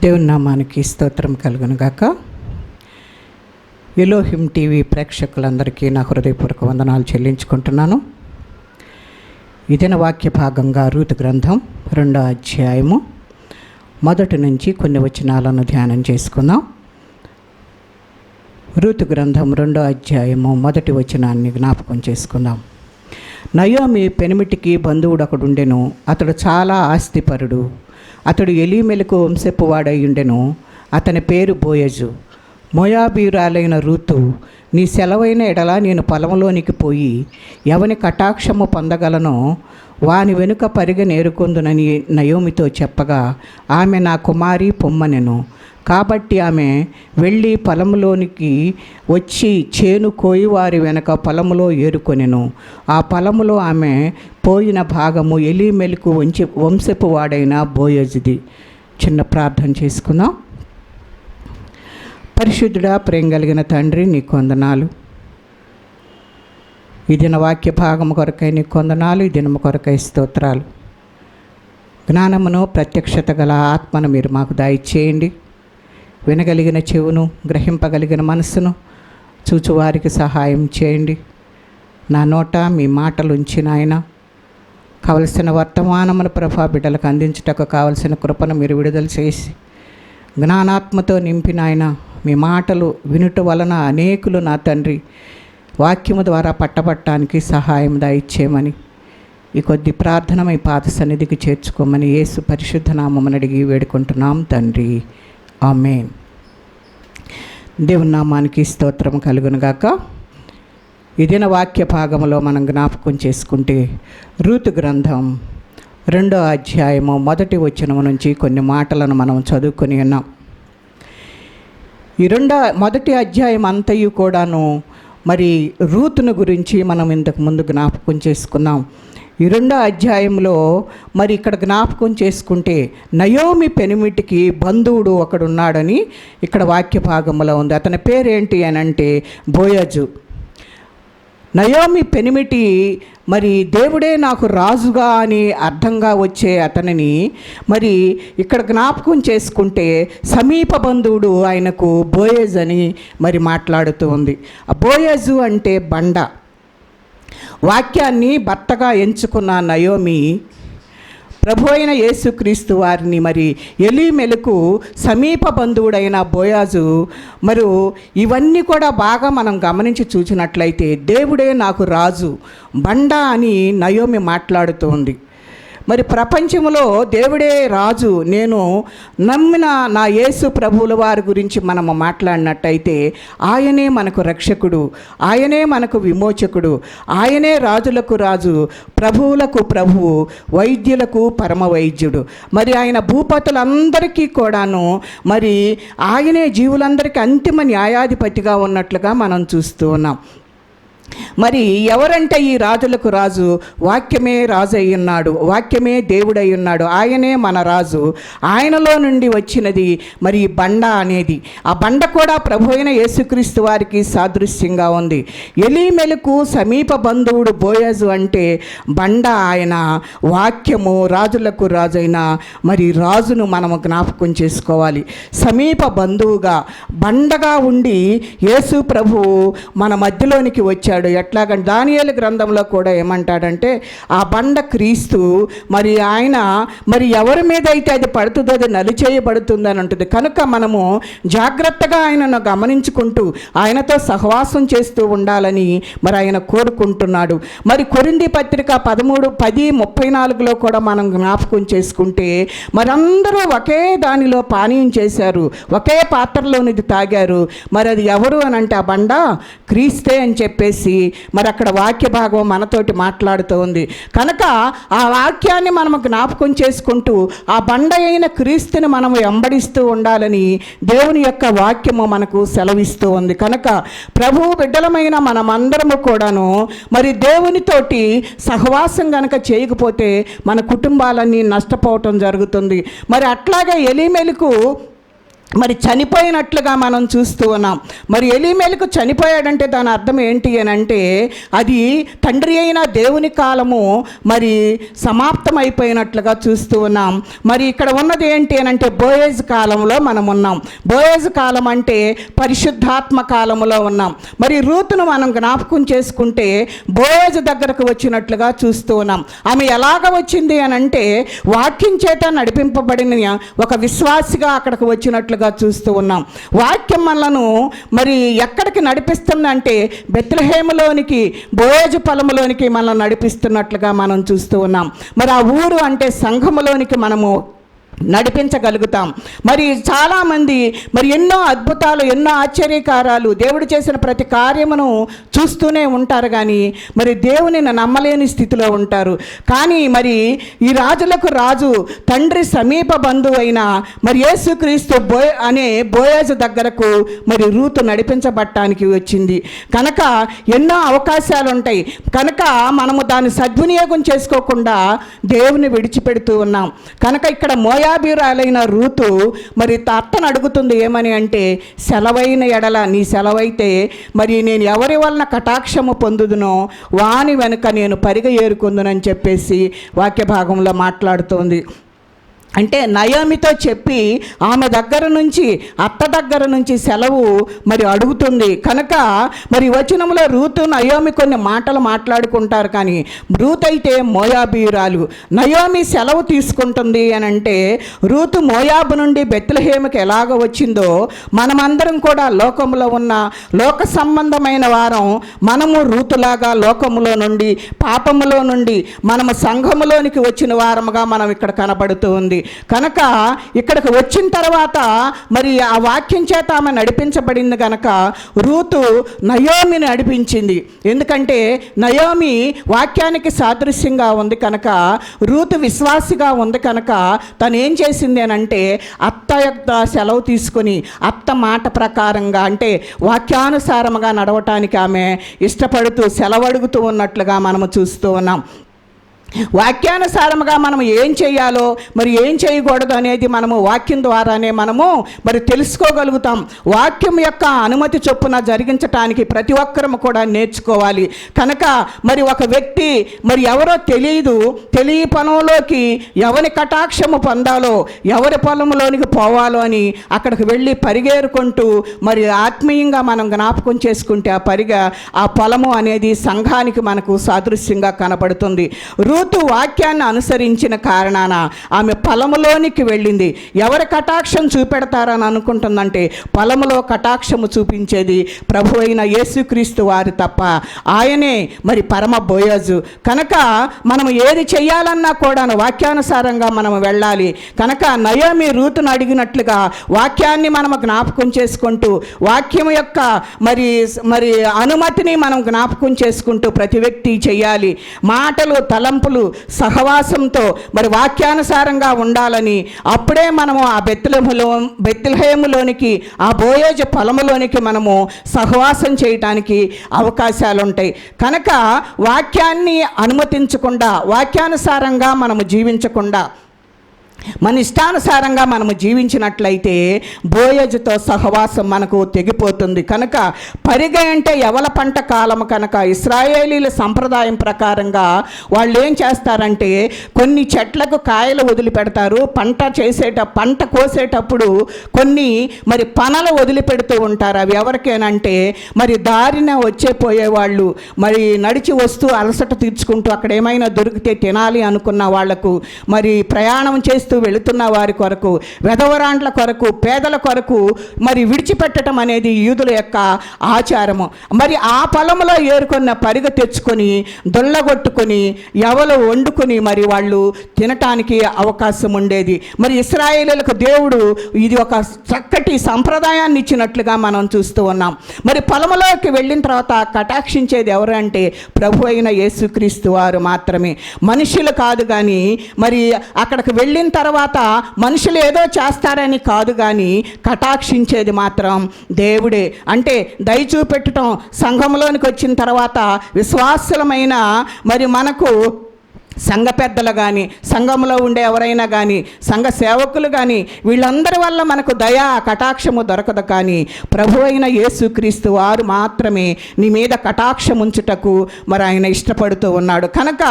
దేవుని నామానికి స్తోత్రం కలుగును గాక. ఎలోహిం టీవీ ప్రేక్షకులందరికీ నా హృదయపూర్వక వందనాలు చెల్లించుకుంటున్నాను. ఇదిన వాక్య భాగంగా రూతు గ్రంథం 2వ అధ్యాయము మొదటి నుంచి కొన్ని వచనాలను ధ్యానం చేసుకుందాం. రూతు గ్రంథం 2వ అధ్యాయము మొదటి వచనాన్ని జ్ఞాపకం చేసుకుందాం. నయోమి పెనిమిటికి బంధువుడు ఒకడుండెను. అతడు చాలా ఆస్తిపరుడు. అతడు ఎలీమెలకు వంశపు వాడై ఉండెను. అతని పేరు బోయజు. మోయాబీయురాలైన రూతు, నీ సెలవైన ఎడల నేను పొలంలోనికి పోయి ఎవని కటాక్షము పొందగలనో వాని వెనుక పరిగె నేరుకొందునని నయోమితో చెప్పగా, ఆమె నా కుమారి పొమ్మనెను. కాబట్టి ఆమె వెళ్ళి పొలంలోనికి వచ్చి చేను కోయివారి వెనక పొలములో ఏరుకొనెను. ఆ పొలములో ఆమె పోయిన భాగము ఎలీమెలకు వంశపు వాడైన బోయజుది. చిన్న ప్రార్థన చేసుకుందాం. పరిశుద్ధుడా, ప్రేమ కలిగిన తండ్రి, నీకు వందనాలు. ఈ దిన వాక్య భాగము కొరకై నీకు వందనాలు. ఈ దినము కొరకై స్తోత్రాలు. జ్ఞానమును ప్రత్యక్షత గల ఆత్మను మీరు మాకు దయచేయండి. వినగలిగిన చెవును, గ్రహింపగలిగిన మనసును చూచువారికి సహాయం చేయండి. నా నోట మీ మాటలు ఉంచి నాయన, కావలసిన వర్తమానమును ప్రభా బిడ్డలకు అందించుటకు కావలసిన కృపను మీరు విడుదల చేసి జ్ఞానాత్మతో నింపిన ఆయన మీ మాటలు వినుట వలన అనేకులు నా తండ్రి వాక్యము ద్వారా పట్టబట్టడానికి సహాయం దయచేయమని ఈ కొద్ది ప్రార్థన మీ పాద సన్నిధికి చేర్చుకోమని యేసు పరిశుద్ధ నామమున అడిగి వేడుకుంటున్నాం తండ్రి, ఆమేన్. దేవుని నామానికి స్తోత్రం కలుగునుగాక. ఇదిన వాక్య భాగంలో మనం జ్ఞాపకం చేసుకుంటే రూతు గ్రంథం 2వ అధ్యాయము మొదటి వచనం నుంచి కొన్ని మాటలను మనం చదువుకొని ఉన్నాం. ఈ మొదటి అధ్యాయం అంతయు కూడాను మరి రూతును గురించి మనం ఇంతకు ముందు జ్ఞాపకం చేసుకున్నాం. ఈ 2వ అధ్యాయంలో మరి ఇక్కడ జ్ఞాపకం చేసుకుంటే నయోమి పెనిమిటికి బంధువుడు ఒకడున్నాడని ఇక్కడ వాక్య భాగంలో ఉంది. అతని పేరేంటి అని అంటే బోయజు. నయోమి పెనిమిటి మరి దేవుడే నాకు రాజుగా అని అర్థంగా వచ్చే అతనిని మరి ఇక్కడ జ్ఞాపకం చేసుకుంటే సమీప బంధువుడు ఆయనకు బోయజ్ అని మరి మాట్లాడుతూ ఉంది. ఆ బోయజు అంటే బండ. వాక్యాన్ని భర్తగా ఎంచుకున్న నయోమి ప్రభు అయిన యేసుక్రీస్తు వారిని మరి ఎలీమెలకు సమీప బంధువుడైన బోయాజు మరి ఇవన్నీ కూడా బాగా మనం గమనించి చూసినట్లయితే దేవుడే నాకు రాజు, బండ అని నయోమి మాట్లాడుతూ ఉంది. మరి ప్రపంచంలో దేవుడే రాజు, నేను నమ్మిన నా యేసు ప్రభువుల వారి గురించి మనము మాట్లాడినట్టయితే ఆయనే మనకు రక్షకుడు, ఆయనే మనకు విమోచకుడు, ఆయనే రాజులకు రాజు, ప్రభువులకు ప్రభువు, వైద్యులకు పరమ వైద్యుడు. మరి ఆయన భూపతులందరికీ కూడాను మరి ఆయనే జీవులందరికీ అంతిమ న్యాయాధిపతిగా ఉన్నట్లుగా మనం చూస్తూ ఉన్నాం. మరి ఎవరంటే ఈ రాజులకు రాజు? వాక్యమే రాజు అయి ఉన్నాడు, వాక్యమే దేవుడై ఉన్నాడు, ఆయనే మన రాజు. ఆయనలో నుండి వచ్చినది మరి బండ అనేది. ఆ బండ కూడా ప్రభు అయిన యేసుక్రీస్తు వారికి సాదృశ్యంగా ఉంది. ఎలీమెలకు సమీప బంధువుడు బోయజు అంటే బండ. ఆయన వాక్యము, రాజులకు రాజు అయిన మరి రాజును మనము జ్ఞాపకం చేసుకోవాలి. సమీప బంధువుగా బండగా ఉండి యేసు ప్రభువు మన మధ్యలోనికి వచ్చాడు. ఎట్లాగంటే దానియేలు గ్రంథంలో కూడా ఏమంటాడంటే ఆ బండ క్రీస్తు. మరి ఆయన మరి ఎవరి మీద అయితే అది పడుతుందో అది నలిచేయబడుతుంది అని ఉంటుంది. కనుక మనము జాగ్రత్తగా ఆయనను గమనించుకుంటూ ఆయనతో సహవాసం చేస్తూ ఉండాలని మరి ఆయన కోరుకుంటున్నాడు. మరి కొరింథీ పత్రిక 13:10-34లో కూడా మనం జ్ఞాపకం చేసుకుంటే మరి అందరూ ఒకే దానిలో పానీయం చేశారు, ఒకే పాత్రలోనిది తాగారు. మరి అది ఎవరు అని అంటే ఆ బండ క్రీస్తే అని చెప్పేసి మరి అక్కడ వాక్య భాగం మనతోటి మాట్లాడుతూ ఉంది. కనుక ఆ వాక్యాన్ని మనము జ్ఞాపకం చేసుకుంటూ ఆ బండ అయిన క్రీస్తుని మనము వెంబడిస్తూ ఉండాలని దేవుని యొక్క వాక్యము మనకు సెలవిస్తూ ఉంది. కనుక ప్రభువు బిడ్డలమైన మనమందరము కూడాను మరి దేవునితోటి సహవాసం గనక చేయకపోతే మన కుటుంబాలన్నీ నష్టపోవటం జరుగుతుంది. మరి అట్లాగే ఎలీమెలకు మరి చనిపోయినట్లుగా మనం చూస్తూ ఉన్నాం. మరి ఎలీమెలకు చనిపోయాడంటే దాని అర్థం ఏంటి అని అంటే అది తండ్రి అయిన దేవుని కాలము మరి సమాప్తమైపోయినట్లుగా చూస్తూ ఉన్నాం. మరి ఇక్కడ ఉన్నది ఏంటి అని అంటే బోయేజ్ కాలంలో మనం ఉన్నాం. బోయేజ్ కాలం అంటే పరిశుద్ధాత్మ కాలంలో ఉన్నాం. మరి రూతును మనం జ్ఞాపకం చేసుకుంటే బోయేజ్ దగ్గరకు వచ్చినట్లుగా చూస్తూ ఉన్నాం. ఆమె ఎలాగ వచ్చింది అని అంటే వాక్యం చేత నడిపింపబడిన ఒక విశ్వాసిగా అక్కడికి వచ్చినట్లుగా చూస్తూ ఉన్నాం. వాక్యం మనలను మరి ఎక్కడికి నడిపిస్తుందంటే బెత్లెహేములోనికి, బోయేజు పొలములోనికి మనల్ని నడిపిస్తున్నట్లుగా మనం చూస్తూ ఉన్నాం. మరి ఆ ఊరు అంటే సంఘములోనికి మనము నడిపించగలుగుతాం. మరి చాలామంది మరి ఎన్నో అద్భుతాలు, ఎన్నో ఆశ్చర్యకారాలు, దేవుడు చేసిన ప్రతి కార్యమును చూస్తూనే ఉంటారు, కానీ మరి దేవుని నమ్మలేని స్థితిలో ఉంటారు. కానీ మరి ఈ రాజులకు రాజు తండ్రి సమీప బంధువు అయిన మరి యేసుక్రీస్తు అనే బోయేజు దగ్గరకు మరి రూతు నడిపించబడటానికి వచ్చింది. కనుక ఎన్నో అవకాశాలు ఉంటాయి. కనుక మనము దాన్ని సద్వినియోగం చేసుకోకుండా దేవుని విడిచిపెడుతూ ఉన్నాం. కనుక ఇక్కడ మోయాబీరాలైన రూతు మరి అత్తను అడుగుతుంది ఏమని అంటే, సెలవైన ఎడల, నీ సెలవైతే మరి నేను ఎవరి వలన కటాక్షము పొందుదునో వాని వెనుక నేను పరిగ ఏరుకుందునని చెప్పేసి వాక్య భాగంలో మాట్లాడుతోంది. అంటే నయోమితో చెప్పి ఆమె దగ్గర నుంచి, అత్త దగ్గర నుంచి సెలవు మరి అడుగుతుంది. కనుక మరి వచనంలో రూతు నయోమి కొన్ని మాటలు మాట్లాడుకుంటారు, కానీ రూతు అయితే మోయాబీయురాలు. నయోమి సెలవు తీసుకుంటుంది అని అంటే రూతు మోయాబు నుండి బెత్లెహేముకి ఎలాగ వచ్చిందో మనమందరం కూడా లోకంలో ఉన్న లోక సంబంధమైన వారం మనము రూతులాగా లోకములో నుండి, పాపములో నుండి మనము సంఘములోనికి వచ్చిన వారముగా మనం ఇక్కడ కనబడుతూ ఉంది. కనుక ఇక్కడికి వచ్చిన తర్వాత మరి ఆ వాక్యం చేత ఆమె నడిపించబడింది. కనుక రూతు నయోమిని నడిపించింది. ఎందుకంటే నయోమి వాక్యానికి సాదృశ్యంగా ఉంది కనుక, రూతు విశ్వాసిగా ఉంది కనుక తను ఏం చేసింది అని అంటే అత్త యొక్క సెలవు తీసుకొని అత్త మాట ప్రకారంగా అంటే వాక్యానుసారముగా నడవటానికి ఆమె ఇష్టపడుతూ సెలవడుగుతూ ఉన్నట్లుగా మనము చూస్తూ ఉన్నాం. వాక్యానుసారముగా మనం ఏం చేయాలో మరి ఏం చేయకూడదు అనేది మనము వాక్యం ద్వారానే మనము మరి తెలుసుకోగలుగుతాం. వాక్యం యొక్క అనుమతి చొప్పున జరిగించటానికి ప్రతి ఒక్కరము కూడా నేర్చుకోవాలి. కనుక మరి ఒక వ్యక్తి మరి ఎవరో తెలియ పొలంలోకి ఎవరి కటాక్షము పొందాలో, ఎవరి పొలంలోనికి పోవాలో అని అక్కడికి వెళ్ళి పరిగేరుకుంటూ మరి ఆత్మీయంగా మనం జ్ఞాపకం చేసుకుంటే ఆ పొలము అనేది సంఘానికి మనకు సాదృశ్యంగా కనబడుతుంది. రూతు వాక్యాన్ని అనుసరించిన కారణాన ఆమె పొలములోనికి వెళ్ళింది. ఎవరి కటాక్షం చూపెడతారని అనుకుంటుందంటే పొలములో కటాక్షము చూపించేది ప్రభు అయిన యేసుక్రీస్తు వారు తప్ప, ఆయనే మరి పరమ బోయజు. కనుక మనం ఏది చేయాలన్నా కూడా వాక్యానుసారంగా మనం వెళ్ళాలి. కనుక నయోమి రూతును అడిగినట్లుగా వాక్యాన్ని మనము జ్ఞాపకం చేసుకుంటూ వాక్యం యొక్క మరి అనుమతిని మనం జ్ఞాపకం చేసుకుంటూ ప్రతి వ్యక్తి చేయాలి. మాటలు, తలంపులు, సహవాసంతో మరి వాక్యానుసారంగా ఉండాలని, అప్పుడే మనము ఆ బెత్లెహేములోనికి, ఆ బోయేజు పొలములోనికి మనము సహవాసం చేయటానికి అవకాశాలు ఉంటాయి. కనుక వాక్యాన్ని అనుమతించకుండా, వాక్యానుసారంగా మనము జీవించకుండా మన ఇష్టానుసారంగా మనము జీవించినట్లయితే బోయజుతో సహవాసం మనకు తెగిపోతుంది. కనుక పరిగ అంటే ఎవల పంట కాలము కనుక ఇశ్రాయేలీల సంప్రదాయం ప్రకారంగా వాళ్ళు ఏం చేస్తారంటే కొన్ని చెట్లకు కాయలు వదిలిపెడతారు. పంట కోసేటప్పుడు కొన్ని మరి పనలు వదిలిపెడుతూ ఉంటారు. అవి ఎవరికేనంటే మరి దారిన పోయేవాళ్ళు, మరి నడిచి వస్తూ అలసట తీర్చుకుంటూ అక్కడ ఏమైనా దొరికితే తినాలి అనుకున్న వాళ్లకు, మరి ప్రయాణం చేస్తూ వెళుతున్న వారి కొరకు, వెధవరాండ్ల కొరకు, పేదల కొరకు మరి విడిచిపెట్టడం అనేది యూదుల యొక్క ఆచారము. మరి ఆ పొలంలో ఏరుకున్న పరిగ తెచ్చుకొని దొల్లగొట్టుకొని ఎవలు వండుకొని మరి వాళ్ళు తినటానికి అవకాశం ఉండేది. మరి ఇశ్రాయేలీయులకు దేవుడు ఇది ఒక చక్కటి సంప్రదాయాన్ని ఇచ్చినట్లుగా మనం చూస్తూ ఉన్నాం. మరి పొలంలోకి వెళ్ళిన తర్వాత కటాక్షించేది ఎవరు అంటే ప్రభు అయిన యేసుక్రీస్తు వారు మాత్రమే, మనుషులు కాదు. కానీ మరి అక్కడికి వెళ్ళిన తర్వాత మనుషులు ఏదో చేస్తారని కాదు, కానీ కటాక్షించేది మాత్రం దేవుడే. అంటే దయ చూపెట్టడం, సంఘంలోనికి వచ్చిన తర్వాత విశ్వాసులమైన మరి మనకు సంఘ పెద్దలు కానీ, సంఘంలో ఉండే ఎవరైనా కానీ, సంఘ సేవకులు కానీ, వీళ్ళందరి వల్ల మనకు దయా కటాక్షము దొరకదు. కానీ ప్రభు అయిన యేసుక్రీస్తు వారు మాత్రమే నీ మీద కటాక్షం ఉంచుటకు మరి ఆయన ఇష్టపడుతూ ఉన్నాడు. కనుక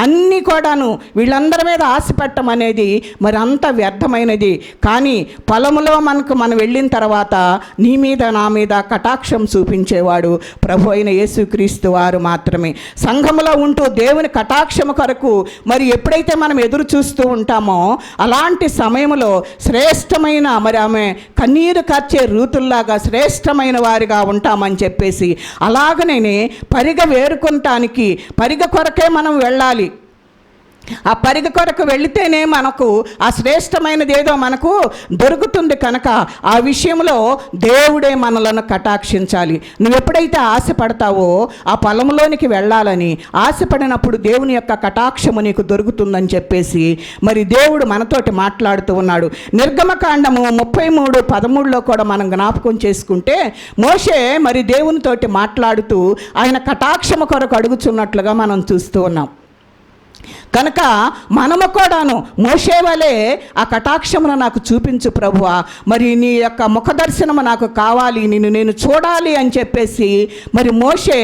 అన్నీ కూడాను వీళ్ళందరి మీద ఆశ పెట్టడం అనేది మరి అంత వ్యర్థమైనది. కానీ పొలంలో మనం వెళ్ళిన తర్వాత నీ మీద నా మీద కటాక్షం చూపించేవాడు ప్రభు అయిన యేసుక్రీస్తు వారు మాత్రమే. సంఘంలో ఉంటూ దేవుని కటాక్షము కొరకు మరి ఎప్పుడైతే మనం ఎదురు చూస్తూ ఉంటామో అలాంటి సమయంలో శ్రేష్టమైన మరి ఆమె కన్నీరు కార్చే రూతుల్లాగా శ్రేష్టమైన వారిగా ఉంటామని చెప్పేసి, అలాగనే పరిగ వేరుకొనటానికి పరిగ కొరకే మనం వెళ్ళాలి. ఆ పరిగ కొరకు వెళితేనే మనకు ఆ శ్రేష్టమైనది ఏదో మనకు దొరుకుతుంది. కనుక ఆ విషయంలో దేవుడే మనలను కటాక్షించాలి. నువ్వు ఎప్పుడైతే ఆశపడతావో ఆ పొలంలోనికి వెళ్ళాలని ఆశపడినప్పుడు దేవుని యొక్క కటాక్షము నీకు దొరుకుతుందని చెప్పేసి మరి దేవుడు మనతోటి మాట్లాడుతూ ఉన్నాడు. నిర్గమకాండము 33:13 కూడా మనం జ్ఞాపకం చేసుకుంటే మోషే మరి దేవునితోటి మాట్లాడుతూ ఆయన కటాక్షము కొరకు అడుగుచున్నట్లుగా మనం చూస్తూ ఉన్నాం. కనుక మనము కూడాను మోషే వలె ఆ కటాక్షమును నాకు చూపించు ప్రభువా, మరి నీ యొక్క ముఖదర్శనము నాకు కావాలి, నేను చూడాలి అని చెప్పేసి మరి మోషే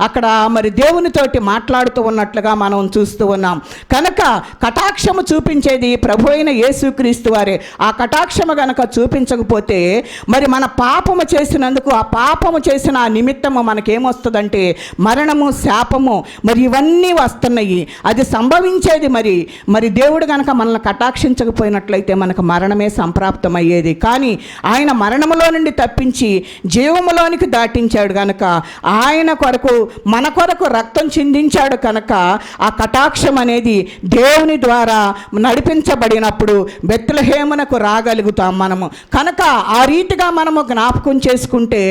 అక్కడ మరి దేవునితోటి మాట్లాడుతూ ఉన్నట్లుగా మనం చూస్తూ ఉన్నాం. కనుక కటాక్షము చూపించేది ప్రభు అయిన యేసుక్రీస్తు వారే. ఆ కటాక్షము కనుక చూపించకపోతే మరి మన పాపము చేసినందుకు, ఆ పాపము చేసిన ఆ నిమిత్తము మనకేమొస్తుందంటే మరణము, శాపము మరి ఇవన్నీ వస్తున్నాయి. అది సంభవించేది. మరి దేవుడు కనుక మనల్ని కటాక్షించకపోయినట్లయితే మనకు మరణమే సంప్రాప్తమయ్యేది. కానీ ఆయన మరణములో నుండి తప్పించి జీవములోనికి దాటించాడు కనుక, ఆయన కొరకు మన కొరకు రక్తం చిందించాడు కనుక ఆ కటాక్షం అనేది దేవుని ద్వారా నడిపించబడినప్పుడు బెత్లెహేమునకు రాగలుగుతాం మనము. కనుక ఆ రీతిగా మనము జ్ఞాపకం చేసుకుంటే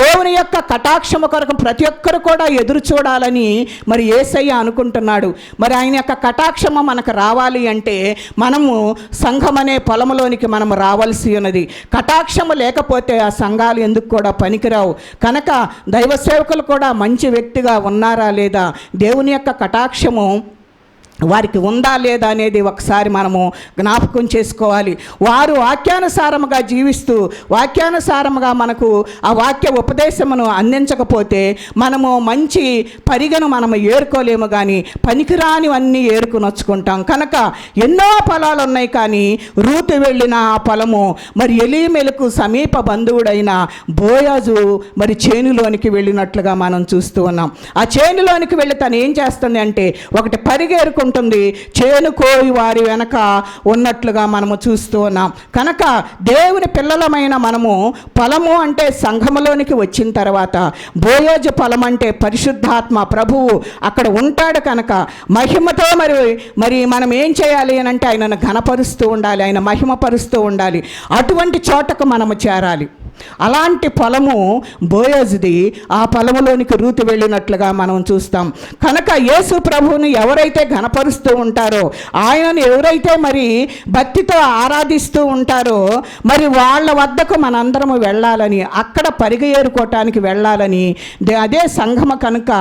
దేవుని యొక్క కటాక్షము కొరకు ప్రతి ఒక్కరు కూడా ఎదురు చూడాలని మరి యేసయ్య అనుకుంటున్నాడు. మరి ఆయన యొక్క కటాక్షము మనకు రావాలి అంటే మనము సంఘం అనే పొలంలోనికి మనము రావాల్సి ఉన్నది. కటాక్షము లేకపోతే ఆ సంఘాలు ఎందుకు కూడా పనికిరావు. కనుక దైవ సేవకులు కూడా మంచి వ్యక్తిగా ఉన్నారా లేదా, దేవుని యొక్క కటాక్షము వారికి ఉందా లేదా అనేది ఒకసారి మనము జ్ఞాపకం చేసుకోవాలి. వారు వాక్యానుసారముగా జీవిస్తూ వాక్యానుసారముగా మనకు ఆ వాక్య ఉపదేశమును అందించకపోతే మనము మంచి పరిగను మనము ఏరుకోలేము, కానీ పనికిరానివన్నీ ఏరుకునొచ్చుకుంటాం. కనుక ఎన్నో పొలాలు ఉన్నాయి, కానీ రూతు వెళ్ళిన ఆ పొలము మరి ఎలీమెలకు సమీప బంధువుడైన బోయాజు మరి చేనులోనికి వెళ్ళినట్లుగా మనం చూస్తూ ఉన్నాం. ఆ చేనులోనికి వెళ్ళి తను ఏం చేస్తుంది అంటే ఒకటి పరిగేరుకుంటుంది, చేను కోయి వారి వెనక ఉన్నట్లుగా మనము చూస్తూ ఉన్నాం. కనుక దేవుని పిల్లలమైన మనము పొలము అంటే సంఘములోనికి వచ్చిన తర్వాత బోయోజు పొలం అంటే పరిశుద్ధాత్మ ప్రభువు అక్కడ ఉంటాడు. కనుక మహిమతో మరి మనం ఏం చేయాలి అని అంటే ఆయనను ఘనపరుస్తూ ఉండాలి, ఆయన మహిమపరుస్తూ ఉండాలి. అటువంటి చోటకు మనము చేరాలి. అలాంటి పొలము బోయోజుది. ఆ పొలములోనికి రూతు వెళ్ళినట్లుగా మనం చూస్తాం. కనుక యేసు ప్రభువుని ఎవరైతే ఘనపరుస్తూ ఉంటారో, ఆయనను ఎవరైతే మరి భక్తితో ఆరాధిస్తూ ఉంటారో మరి వాళ్ళ వద్దకు మనందరము వెళ్ళాలని, అక్కడ పరిగెరుకోవటానికి వెళ్ళాలని అదే సంఘము కనుక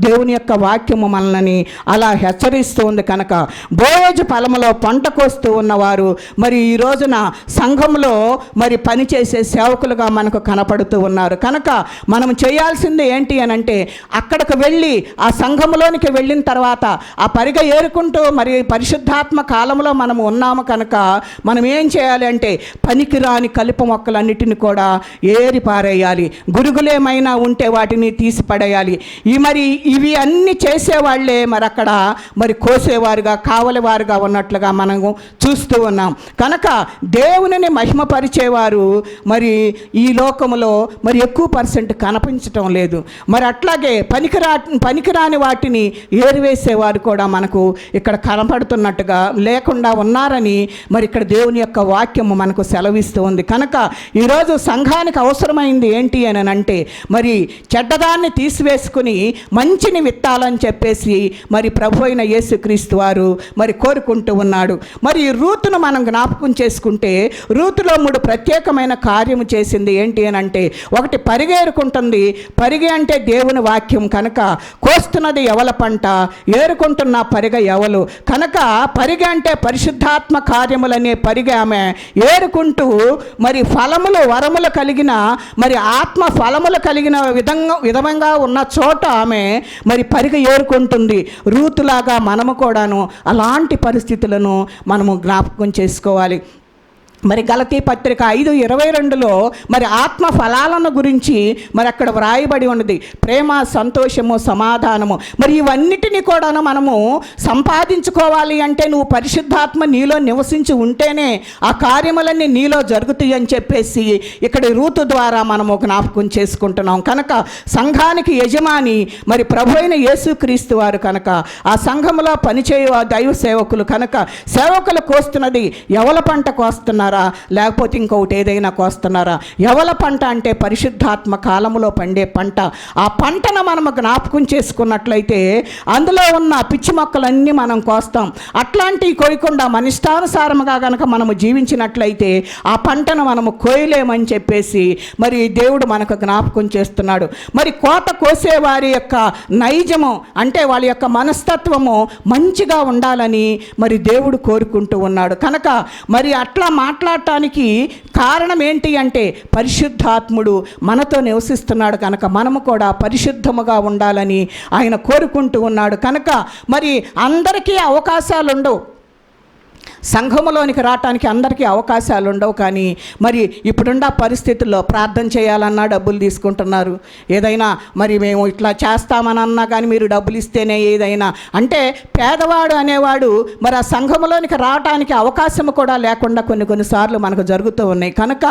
దేవుని యొక్క వాక్యము మనల్ని అలా హెచ్చరిస్తూ ఉంది. కనుక బోయోజు పొలములో పంట కోస్తూ ఉన్నవారు మరి ఈ రోజున సంఘంలో మరి పనిచేసే సేవకులుగా మనకు కనపడుతూ ఉన్నారు. కనుక మనం చేయాల్సింది ఏంటి అని అంటే అక్కడికి వెళ్ళి ఆ సంఘములోనికి వెళ్ళిన తర్వాత ఆ పరిగ ఏరుకుంటూ మరి పరిశుద్ధాత్మ కాలంలో మనము ఉన్నాము. కనుక మనం ఏం చేయాలి అంటే పనికిరాని కలుపు మొక్కలన్నిటిని కూడా ఏరి పారేయాలి. గురుగులేమైనా ఉంటే వాటిని తీసి పడేయాలి. ఇవి అన్నీ చేసేవాళ్లే మరి అక్కడ మరి కోసేవారుగా కావలివారుగా ఉన్నట్లుగా మనము చూస్తూ ఉన్నాం. కనుక దేవునిని మహిమపరిచేవారు మరి ఈ లోకములో మరి ఎక్కువ పర్సెంట్ కనిపించటం లేదు. మరి అట్లాగే పనికిరాని వాటిని ఏరివేసేవారు కూడా మనకు ఇక్కడ కనపడుతున్నట్టుగా లేకుండా ఉన్నారని మరి ఇక్కడ దేవుని యొక్క వాక్యము మనకు సెలవిస్తూ ఉంది. కనుక ఈరోజు సంఘానికి అవసరమైంది ఏంటి అని అంటే మరి చెడ్డదాన్ని తీసివేసుకుని మంచిని విత్తాలని చెప్పేసి మరి ప్రభు అయిన యేసుక్రీస్తు వారు మరి కోరుకుంటూ ఉన్నాడు. మరి రూతును మనం జ్ఞాపకం చేసుకుంటే రూతులో 3 ప్రత్యేకమైన కార్యము చేసి చేసింది ఏంటి అని అంటే, ఒకటి పరిగేరుకుంటుంది. పరిగె అంటే దేవుని వాక్యం కనుక, కోస్తున్నది ఎవల పంట, ఏరుకుంటున్న పరిగ ఎవలు కనుక, పరిగె అంటే పరిశుద్ధాత్మ కార్యములనే పరిగె ఆమె ఏరుకుంటూ మరి ఫలములు వరములు కలిగిన మరి ఆత్మ ఫలములు కలిగిన విధంగా ఉన్న చోట ఆమె మరి పరిగ ఏరుకుంటుంది. రూతులాగా మనము కూడాను అలాంటి పరిస్థితులను మనము జ్ఞాపకం చేసుకోవాలి. మరి గలతీ పత్రిక 5:22లో మరి ఆత్మ ఫలాలను గురించి మరి అక్కడ వ్రాయబడి ఉన్నది. ప్రేమ, సంతోషము, సమాధానము. మరి ఇవన్నిటినీ కూడాను మనము సంపాదించుకోవాలి అంటే నువ్వు పరిశుద్ధాత్మ నీలో నివసించి ఉంటేనే ఆ కార్యములన్నీ నీలో జరుగుతాయి అని చెప్పేసి ఇక్కడ రూతు ద్వారా మనము జ్ఞాపకం చేసుకుంటున్నాం. కనుక సంఘానికి యజమాని మరి ప్రభు అయిన యేసుక్రీస్తు వారు కనుక, ఆ సంఘములో పనిచేయు దైవ సేవకులు కనుక, సేవకులు కోస్తున్నది ఎవల పంట కోస్తున్నారా లేకపోతే ఇంకొకటి ఏదైనా కోస్తున్నారా? ఎవల పంట అంటే పరిశుద్ధాత్మ కాలములో పండే పంట. ఆ పంటను మనము జ్ఞాపకం చేసుకున్నట్లయితే అందులో ఉన్న పిచ్చి మొక్కలన్నీ మనం కోస్తాం. అట్లాంటివి కోయకుండా మన ఇష్టానుసారముగా కనుక మనము జీవించినట్లయితే ఆ పంటను మనము కోయలేమని చెప్పేసి మరి దేవుడు మనకు జ్ఞాపకం చేస్తున్నాడు. మరి కోత కోసే వారి యొక్క నైజము అంటే వాళ్ళ యొక్క మనస్తత్వము మంచిగా ఉండాలని మరి దేవుడు కోరుకుంటూ ఉన్నాడు. కనుక మరి అట్లా మాట్లాడటానికి కారణం ఏంటి అంటే పరిశుద్ధాత్ముడు మనతో నివసిస్తున్నాడు కనుక మనము కూడా పరిశుద్ధముగా ఉండాలని ఆయన కోరుకుంటూ ఉన్నాడు. కనుక మరి అందరికీ అవకాశాలు ఉండవు, సంఘములోనికి రావటానికి అందరికీ అవకాశాలు ఉండవు. కానీ మరి ఇప్పుడున్న పరిస్థితుల్లో ప్రార్థన చేయాలన్నా డబ్బులు తీసుకుంటున్నారు. ఏదైనా మరి మేము ఇట్లా చేస్తామని అన్నా కానీ మీరు డబ్బులు ఇస్తేనే ఏదైనా అంటే, పేదవాడు అనేవాడు మరి ఆ సంఘములోనికి రావటానికి అవకాశం కూడా లేకుండా కొన్నిసార్లు మనకు జరుగుతూ ఉన్నాయి. కనుక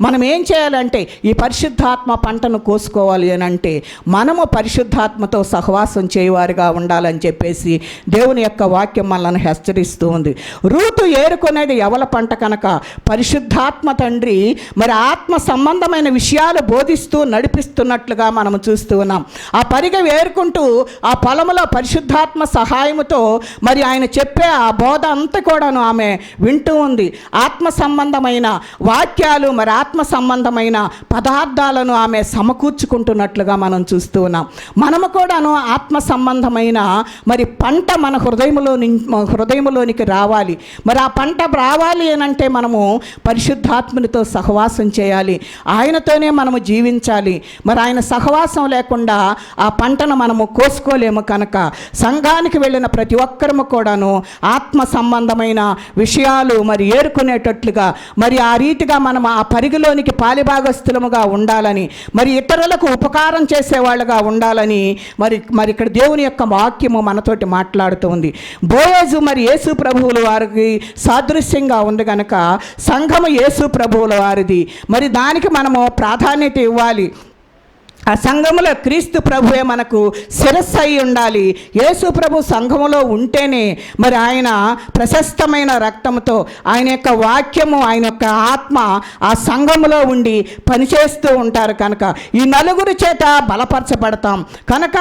మనం ఏం చేయాలంటే ఈ పరిశుద్ధాత్మ పంటను కోసుకోవాలి అని అంటే మనము పరిశుద్ధాత్మతో సహవాసం చేయవారుగా ఉండాలని చెప్పేసి దేవుని యొక్క వాక్యం మనల్ని హెచ్చరిస్తూ ఉంది. రూతు ఏరుకునేది ఎవల పంట కనుక పరిశుద్ధాత్మ తండ్రి మరి ఆత్మ సంబంధమైన విషయాలు బోధిస్తూ నడిపిస్తున్నట్లుగా మనం చూస్తూ ఉన్నాం. ఆ పరిగె ఏరుకుంటూ ఆ పొలములో పరిశుద్ధాత్మ సహాయముతో మరి ఆయన చెప్పే ఆ బోధ అంతా కూడాను ఆమె వింటూ ఉంది. ఆత్మ సంబంధమైన వాక్యాలు మరి ఆత్మ సంబంధమైన పదార్థాలను ఆమె సమకూర్చుకుంటున్నట్లుగా మనం చూస్తూ ఉన్నాం. మనము కూడాను ఆత్మ సంబంధమైన మరి పంట మన హృదయములోనికి రావాలి. మరి ఆ పంట రావాలి అని అంటే మనము పరిశుద్ధాత్మనితో సహవాసం చేయాలి, ఆయనతోనే మనము జీవించాలి. మరి ఆయన సహవాసం లేకుండా ఆ పంటను మనము కోసుకోలేము. కనుక సంఘానికి వెళ్ళిన ప్రతి ఒక్కరము కూడాను ఆత్మ సంబంధమైన విషయాలు మరి ఏరుకునేటట్లుగా మరి ఆ రీతిగా మనం ఆ పరిగిలోనికి పాలిభాగస్థులముగా ఉండాలని, మరి ఇతరులకు ఉపకారం చేసేవాళ్ళుగా ఉండాలని మరి ఇక్కడ దేవుని యొక్క వాక్యము మనతోటి మాట్లాడుతూ ఉంది. బోయజు మరి యేసు ప్రభువుల వారికి సాదృశ్యంగా ఉంది కనుక సంఘము యేసు ప్రభువుల వారిది. మరి దానికి మనము ప్రాధాన్యత ఇవ్వాలి. ఆ సంఘములో క్రీస్తు ప్రభువే మనకు శిరస్సు అయి ఉండాలి. యేసు ప్రభు సంఘములో ఉంటేనే మరి ఆయన ప్రశస్తమైన రక్తంతో ఆయన యొక్క వాక్యము ఆయన యొక్క ఆత్మ ఆ సంఘములో ఉండి పనిచేస్తూ ఉంటారు. కనుక ఈ నలుగురు చేత బలపరచబడతాం. కనుక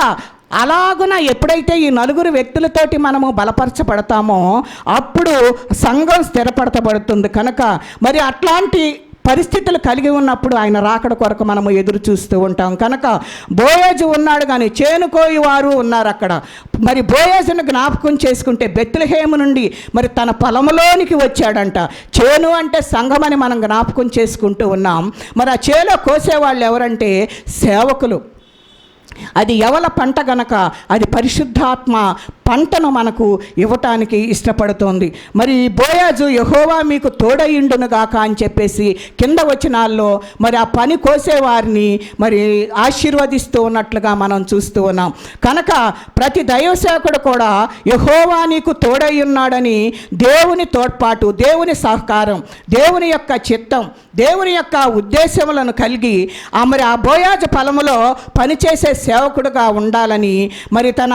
అలాగున ఎప్పుడైతే ఈ నలుగురు వ్యక్తులతోటి మనము బలపరచబడతామో అప్పుడు సంఘం స్థిరపరచబడుతుంది. కనుక మరి అట్లాంటి పరిస్థితులు కలిగి ఉన్నప్పుడు ఆయన రాకడ కొరకు మనము ఎదురు చూస్తూ ఉంటాం. కనుక బోయజు ఉన్నాడు కానీ చేనుకోయి వారు ఉన్నారు అక్కడ. మరి బోయజును జ్ఞాపకం చేసుకుంటే బెత్లెహేము నుండి మరి తన పొలములోనికి వచ్చాడంట. చేను అంటే సంఘమని మనం జ్ఞాపకం చేసుకుంటూ ఉన్నాం. మరి ఆ చేలో కోసేవాళ్ళు ఎవరంటే సేవకులు. అది ఎవల పంట గనక అది పరిశుద్ధాత్మ పంటను మనకు ఇవ్వటానికి ఇష్టపడుతోంది. మరి బోయాజు యెహోవా మీకు తోడయుండునుగాక అని చెప్పేసి కింద వచనాల్లో మరి ఆ పని కోసేవారిని మరి ఆశీర్వదిస్తూ ఉన్నట్లుగా మనం చూస్తూ ఉన్నాం. కనుక ప్రతి దైవసేవకుడు కూడా యెహోవా నీకు తోడయున్నాడని దేవుని తోడ్పాటు, దేవుని సహకారం, దేవుని యొక్క చిత్తం, దేవుని యొక్క ఉద్దేశములను కలిగి మరి ఆ బోయాజు పొలములో పనిచేసే సేవకుడుగా ఉండాలని మరి తన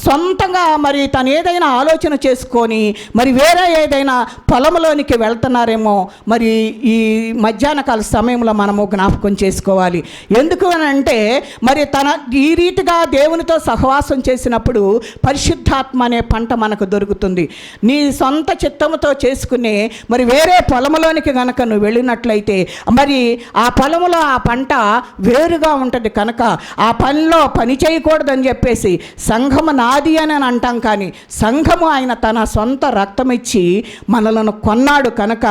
సొంత సొంతంగా మరి తను ఏదైనా ఆలోచన చేసుకొని మరి వేరే ఏదైనా పొలంలోనికి వెళ్తున్నారేమో మరి ఈ మధ్యాహ్న కాల సమయంలో మనము జ్ఞాపకం చేసుకోవాలి. ఎందుకు అని అంటే మరి తన ఈ రీతిగా దేవునితో సహవాసం చేసినప్పుడు పరిశుద్ధాత్మ అనే పంట మనకు దొరుకుతుంది. నీ సొంత చిత్తముతో చేసుకునే మరి వేరే పొలంలోనికి కనుక నువ్వు వెళ్ళినట్లయితే మరి ఆ పొలంలో ఆ పంట వేరుగా ఉంటుంది. కనుక ఆ పనిలో పని చేయకూడదని చెప్పేసి సంఘము నాది అని అంటాం, కానీ సంఘము ఆయన తన సొంత రక్తం ఇచ్చి మనలను కొన్నాడు. కనుక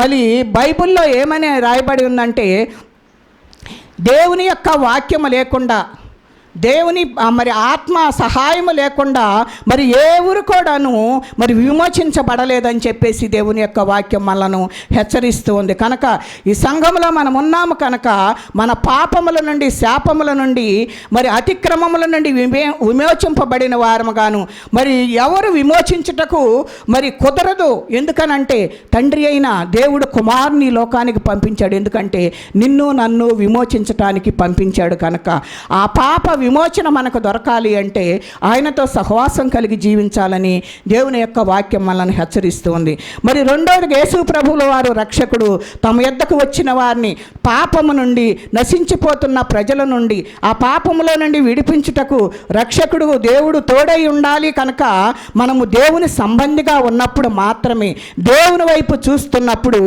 మళ్ళీ బైబిల్లో ఏమని రాయబడి ఉందంటే, దేవుని యొక్క వాక్యము లేకుండా, దేవుని మరి ఆత్మ సహాయము లేకుండా మరి ఏ ఊరు కూడాను మరి విమోచించబడలేదని చెప్పేసి దేవుని యొక్క వాక్యం మనను హెచ్చరిస్తూ ఉంది. కనుక ఈ సంఘంలో మనం ఉన్నాము కనుక మన పాపముల నుండి, శాపముల నుండి, మరి అతిక్రమముల నుండి విమోచింపబడిన వారముగాను మరి ఎవరు విమోచించుటకు మరి కుదరదు. ఎందుకనంటే తండ్రి అయిన దేవుడు కుమారుని లోకానికి పంపించాడు. ఎందుకంటే నిన్ను నన్ను విమోచించటానికి పంపించాడు. కనుక ఆ పాప విమోచన మనకు దొరకాలి అంటే ఆయనతో సహవాసం కలిగి జీవించాలని దేవుని యొక్క వాక్యం మనల్ని హెచ్చరిస్తూ ఉంది. మరి రెండోది, యేసు ప్రభువుల వారు రక్షకుడు తమ యొద్దకు వచ్చిన వారిని పాపము నుండి, నశించిపోతున్న ప్రజల నుండి, ఆ పాపములో నుండి విడిపించుటకు రక్షకుడు దేవుడు తోడై ఉండాలి. కనుక మనము దేవుని సంబంధిగా ఉన్నప్పుడు మాత్రమే, దేవుని వైపు చూస్తున్నప్పుడు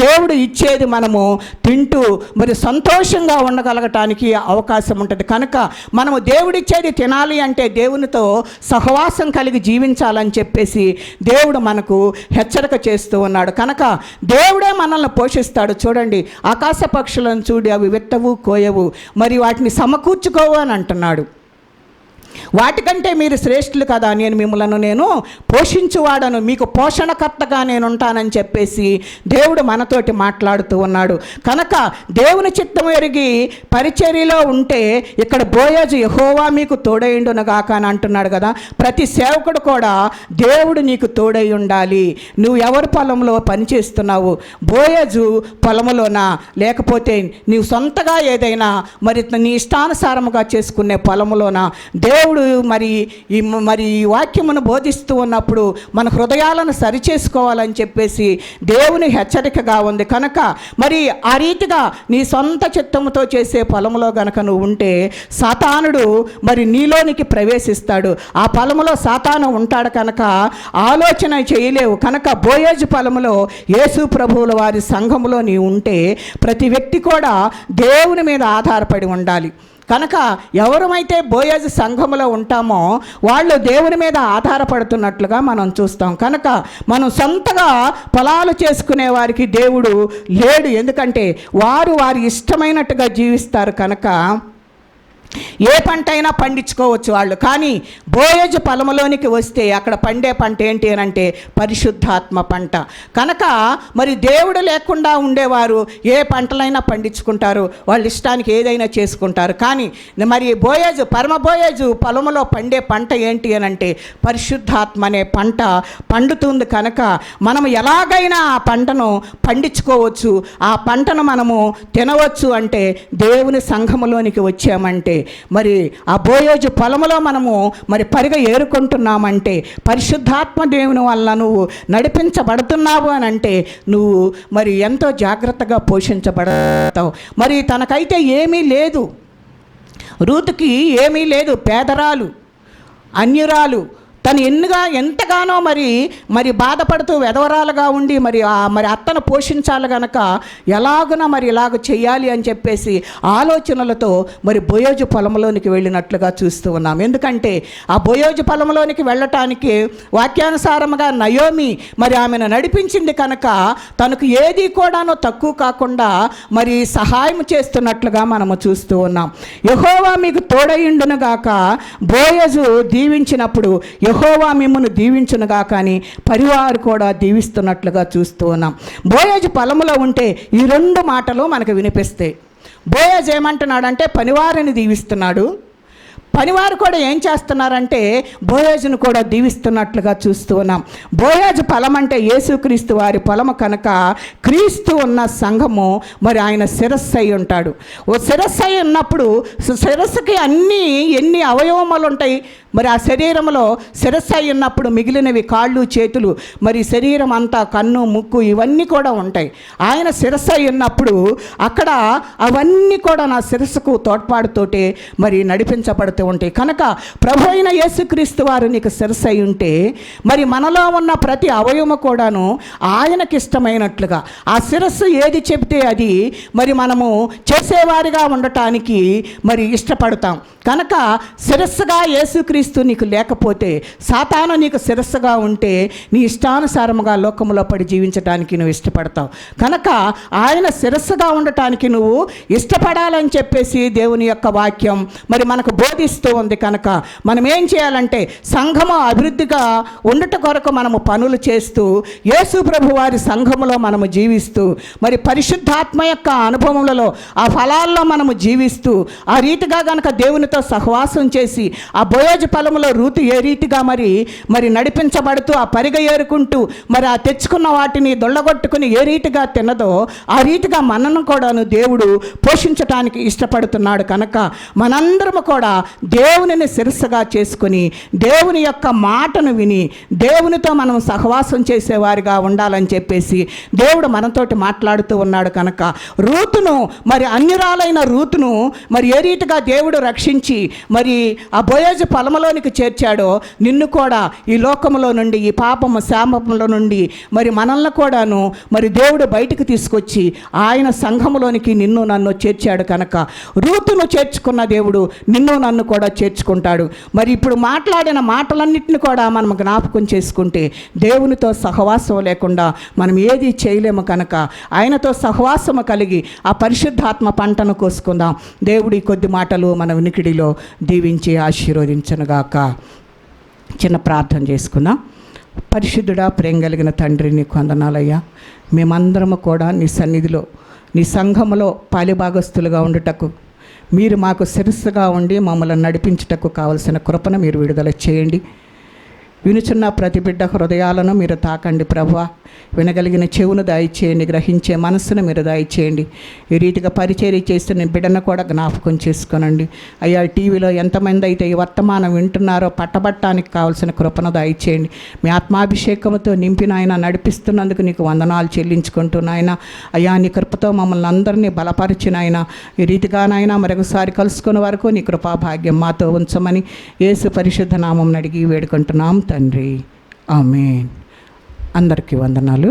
దేవుడు ఇచ్చేది మనము తింటూ మరి సంతోషంగా ఉండగలగటానికి అవకాశం ఉంటుంది. కనుక మనము దేవుడిచ్చేది తినాలి అంటే దేవునితో సహవాసం కలిగి జీవించాలని చెప్పేసి దేవుడు మనకు హెచ్చరిక చేస్తూ ఉన్నాడు. కనుక దేవుడే మనల్ని పోషిస్తాడు. చూడండి, ఆకాశ పక్షులను చూడి, అవి విత్తవు, కోయవు, మరి వాటిని సమకూర్చుకోవు అని అంటున్నాడు. వాటికంటే మీరు శ్రేష్ఠులు కదా, నేను పోషించువాడను, మీకు పోషణకర్తగా నేను ఉంటానని చెప్పేసి దేవుడు మనతోటి మాట్లాడుతూ ఉన్నాడు. కనుక దేవుని చిత్తం ఎరిగి పరిచర్యలో ఉంటే ఇక్కడ బోయజు యెహోవా మీకు తోడైండునుగాక అని అంటున్నాడు కదా. ప్రతి సేవకుడు కూడా దేవుడు నీకు తోడై ఉండాలి. నువ్వు ఎవరి పొలంలో పనిచేస్తున్నావు? బోయజు పొలములోనా, లేకపోతే నీవు సొంతగా ఏదైనా మరి నీ ఇష్టానుసారముగా చేసుకునే పొలములోనా? దేవుడు మరి ఈ వాక్యమును బోధిస్తూ ఉన్నప్పుడు మన హృదయాలను సరిచేసుకోవాలని చెప్పేసి దేవుని హెచ్చరికగా ఉంది. కనుక మరి ఆ రీతిగా నీ సొంత చిత్తముతో చేసే పొలంలో గనక నువ్వు ఉంటే సాతానుడు మరి నీలోనికి ప్రవేశిస్తాడు. ఆ పొలములో సాతాను ఉంటాడు కనుక ఆలోచన చేయలేవు. కనుక బోయజు పొలములో యేసు ప్రభువుల వారి సంఘములో నీవు ఉంటే ప్రతి వ్యక్తి కూడా దేవుని మీద ఆధారపడి ఉండాలి. కనుక ఎవరమైతే బోయజు సంఘములో ఉంటామో వాళ్ళు దేవుని మీద ఆధారపడుతున్నట్లుగా మనం చూస్తాం. కనుక మనం సొంతగా పొలాలు చేసుకునే వారికి దేవుడు లేడు. ఎందుకంటే వారి ఇష్టమైనట్టుగా జీవిస్తారు. కనుక ఏ పంట అయినా పండించుకోవచ్చు వాళ్ళు. కానీ బోయజు పొలంలోనికి వస్తే అక్కడ పండే పంట ఏంటి అని అంటే పరిశుద్ధాత్మ పంట. కనుక మరి దేవుడు లేకుండా ఉండేవారు ఏ పంటలైనా పండించుకుంటారు, వాళ్ళ ఇష్టానికి ఏదైనా చేసుకుంటారు. కానీ మరి పరమ బోయజు పొలంలో పండే పంట ఏంటి అని అంటే పరిశుద్ధాత్మ అనే పంట పండుతుంది. కనుక మనము ఎలాగైనా ఆ పంటను పండించుకోవచ్చు, ఆ పంటను మనము తినవచ్చు. అంటే దేవుని సంఘములోనికి వచ్చామంటే మరి ఆ బోయజు పొలములో మనము మరి పరిగె ఏరుకుంటున్నామంటే పరిశుద్ధాత్మ దేవుని వల్ల నువ్వు నడిపించబడుతున్నావు అని అంటే నువ్వు మరి ఎంతో జాగ్రత్తగా పోషించబడతావు. మరి తనకైతే ఏమీ లేదు, రూతుకి ఏమీ లేదు, పేదరాలు, అన్యురాలు. తను ఎంతగానో మరి బాధపడుతూ వెధవరాలుగా ఉండి మరి అత్తను పోషించాలి గనక ఎలాగున మరి ఇలాగ చెయ్యాలి అని చెప్పేసి ఆలోచనలతో మరి బోయజు పొలంలోనికి వెళ్ళినట్లుగా చూస్తూ ఉన్నాం. ఎందుకంటే ఆ బోయజు పొలంలోనికి వెళ్ళటానికి వాక్యానుసారముగా నయోమి మరి ఆమెను నడిపించింది కనుక తనకు ఏది కూడాను తక్కువ కాకుండా మరి సహాయం చేస్తున్నట్లుగా మనము చూస్తూ ఉన్నాం. యెహోవా మీకు తోడయుండును గాక, బోయజు దీవించినప్పుడు యెహోవా మిమ్మును దీవించునుగా, కానీ పరివారు కూడా దీవిస్తున్నట్లుగా చూస్తూ ఉన్నాం. బోయజు పొలములో ఉంటే ఈ రెండు మాటలు మనకు వినిపిస్తాయి. బోయజు ఏమంటున్నాడంటే పనివారిని దీవిస్తున్నాడు, పనివారు కూడా ఏం చేస్తున్నారంటే బోయాజును కూడా దీవిస్తున్నట్లుగా చూస్తూ ఉన్నాం. బోయాజు పొలం అంటే యేసుక్రీస్తు వారి పొలము కనుక క్రీస్తు ఉన్న సంఘము మరి ఆయన శిరస్సు అయి ఉంటాడు. ఓ శిరస్సు అయి ఉన్నప్పుడు శిరస్సుకి ఎన్ని అవయవములు ఉంటాయి. మరి ఆ శరీరంలో శిరస్సు అయి ఉన్నప్పుడు మిగిలినవి కాళ్ళు చేతులు, మరి శరీరం అంతా కన్ను ముక్కు ఇవన్నీ కూడా ఉంటాయి. ఆయన శిరస్సు అయి ఉన్నప్పుడు అక్కడ అవన్నీ కూడా నా శిరస్సుకు తోడ్పాటుతోటే మరి నడిపించబడుతూ ఉంటాయి. కనుక ప్రభు అయిన యేసుక్రీస్తు వారు నీకు శిరస్సు అయి ఉంటే మరి మనలో ఉన్న ప్రతి అవయవము కూడాను ఆయనకి ఇష్టమైనట్లుగా ఆ శిరస్సు ఏది చెబితే అది మరి మనము చేసేవారిగా ఉండటానికి మరి ఇష్టపడతాం. కనుక శిరస్సుగా యేసుక్రీస్తు నీకు లేకపోతే, సాతాను నీకు శిరస్సుగా ఉంటే నీ ఇష్టానుసారముగా లోకములో పడి జీవించడానికి నువ్వు ఇష్టపడతావు. కనుక ఆయన శిరస్సుగా ఉండటానికి నువ్వు ఇష్టపడాలని చెప్పేసి దేవుని యొక్క వాక్యం మరి మనకు బోధిస్తూ ఉంది. కనుక మనం ఏం చేయాలంటే సంఘము అభివృద్ధిగా ఉండట కొరకు మనము పనులు చేస్తూ యేసు ప్రభు వారి సంఘములో మనము జీవిస్తూ మరి పరిశుద్ధాత్మ యొక్క అనుభవములలో ఆ ఫలాల్లో మనము జీవిస్తూ ఆ రీతిగా గనక దేవునితో సహవాసం చేసి ఆ బోయాజు పొలములో రూతు ఏ రీతిగా మరి నడిపించబడుతూ ఆ పరిగ ఏరుకుంటూ మరి ఆ తెచ్చుకున్న వాటిని దొళ్ళగొట్టుకుని ఏ రీతిగా తిన్నదో ఆ రీతిగా మనను కూడాను దేవుడు పోషించటానికి ఇష్టపడుతున్నాడు. కనుక మనందరము కూడా దేవునిని శిరస్సుగా చేసుకుని దేవుని యొక్క మాటను విని దేవునితో మనం సహవాసం చేసేవారిగా ఉండాలని చెప్పేసి దేవుడు మనతోటి మాట్లాడుతూ ఉన్నాడు. కనుక రూతును మరి అన్యురాలైన రూతును మరి ఏ రీతిగా దేవుడు రక్షించి మరి ఆ బోయాజు పొలములోనికి చేర్చాడో నిన్ను కూడా ఈ లోకములో నుండి ఈ పాపము శాపములో నుండి మరి మనల్ని కూడాను మరి దేవుడు బయటకు తీసుకొచ్చి ఆయన సంఘములోనికి నిన్ను నన్ను చేర్చాడు. కనుక రూతును చేర్చుకున్న దేవుడు నిన్ను నన్ను కూడా చేర్చుకుంటాడు. మరి ఇప్పుడు మాట్లాడిన మాటలన్నింటిని కూడా మనం జ్ఞాపకం చేసుకుంటే దేవునితో సహవాసం లేకుండా మనం ఏది చేయలేము. కనుక ఆయనతో సహవాసము కలిగి ఆ పరిశుద్ధాత్మ పంటను కోసుకుందాం. దేవుడి కొద్ది మాటలు మన వినికిడిలో దీవించి ఆశీర్వదించనుగాక. చిన్న ప్రార్థన చేసుకుందాం. పరిశుద్ధుడా, ప్రేమ కలిగిన తండ్రి, నీకు వందనాలయ్యా. మేమందరము కూడా నీ సన్నిధిలో నీ సంఘములో పాలిభాగస్తులుగా ఉండుటకు మీరు మాకు శిరస్సుగా ఉండి మమ్మల్ని నడిపించుటకు కావలసిన కృపను మీరు విడుదల చేయండి. వినుచున్న ప్రతి బిడ్డ హృదయాలను మీరు తాకండి ప్రభువా. వినగలిగిన చెవును దయచేయండి, గ్రహించే మనస్సును మీరు దయచేయండి. ఈ రీతిగా పరిచర్య చేస్తున్న బిడ్డను కూడా జ్ఞాపకం చేసుకోనండి అయ్యా. టీవీలో ఎంతమంది అయితే ఈ వర్తమానం వింటున్నారో పట్టబట్టానికి కావాల్సిన కృపను దయచేయండి. మీ ఆత్మాభిషేకంతో నింపిన ఆయన నడిపిస్తున్నందుకు నీకు వందనాలు చెల్లించుకుంటున్నాయన అయ్యా. నీ కృపతో మమ్మల్ని అందరినీ బలపరిచిన ఆయన ఈ రీతిగానైనా మరొకసారి కలుసుకునే వరకు నీ కృపా భాగ్యం మాతో ఉంచమని యేసు పరిశుద్ధ నామం అడిగి వేడుకుంటున్నాం తండ్రి. ఆమేన్. అందరికీ వందనాలు.